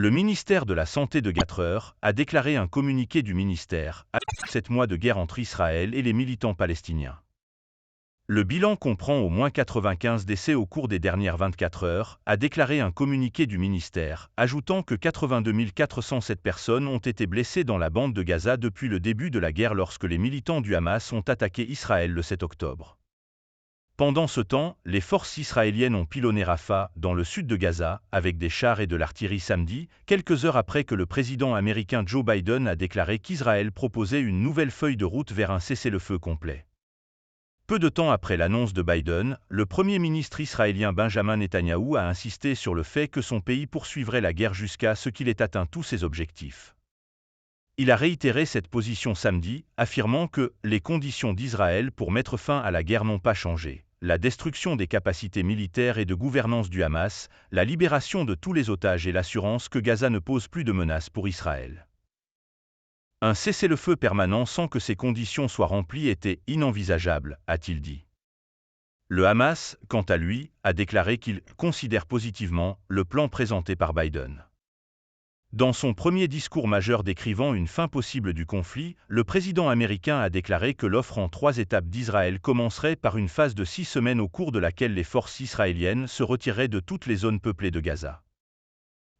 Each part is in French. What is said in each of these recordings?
Le ministère de la Santé de 4 heures a déclaré un communiqué du ministère après 7 mois de guerre entre Israël et les militants palestiniens. Le bilan comprend au moins 95 décès au cours des dernières 24 heures, a déclaré un communiqué du ministère, ajoutant que 82 407 personnes ont été blessées dans la bande de Gaza depuis le début de la guerre lorsque les militants du Hamas ont attaqué Israël le 7 octobre. Pendant ce temps, les forces israéliennes ont pilonné Rafah, dans le sud de Gaza, avec des chars et de l'artillerie samedi, quelques heures après que le président américain Joe Biden a déclaré qu'Israël proposait une nouvelle feuille de route vers un cessez-le-feu complet. Peu de temps après l'annonce de Biden, le Premier ministre israélien Benjamin Netanyahou a insisté sur le fait que son pays poursuivrait la guerre jusqu'à ce qu'il ait atteint tous ses objectifs. Il a réitéré cette position samedi, affirmant que les conditions d'Israël pour mettre fin à la guerre n'ont pas changé. La destruction des capacités militaires et de gouvernance du Hamas, la libération de tous les otages et l'assurance que Gaza ne pose plus de menaces pour Israël. Un cessez-le-feu permanent sans que ces conditions soient remplies était inenvisageable, a-t-il dit. Le Hamas, quant à lui, a déclaré qu'il considère positivement le plan présenté par Biden. Dans son premier discours majeur décrivant une fin possible du conflit, le président américain a déclaré que l'offre en 3 étapes d'Israël commencerait par une phase de 6 semaines au cours de laquelle les forces israéliennes se retireraient de toutes les zones peuplées de Gaza.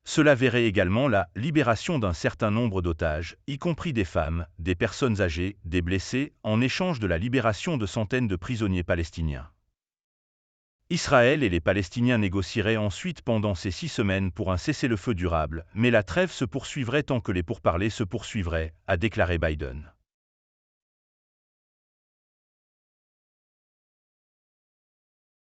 Cela verrait également la libération d'un certain nombre d'otages, y compris des femmes, des personnes âgées, des blessés, en échange de la libération de centaines de prisonniers palestiniens. Israël et les Palestiniens négocieraient ensuite pendant ces 6 semaines pour un cessez-le-feu durable, mais la trêve se poursuivrait tant que les pourparlers se poursuivraient, a déclaré Biden.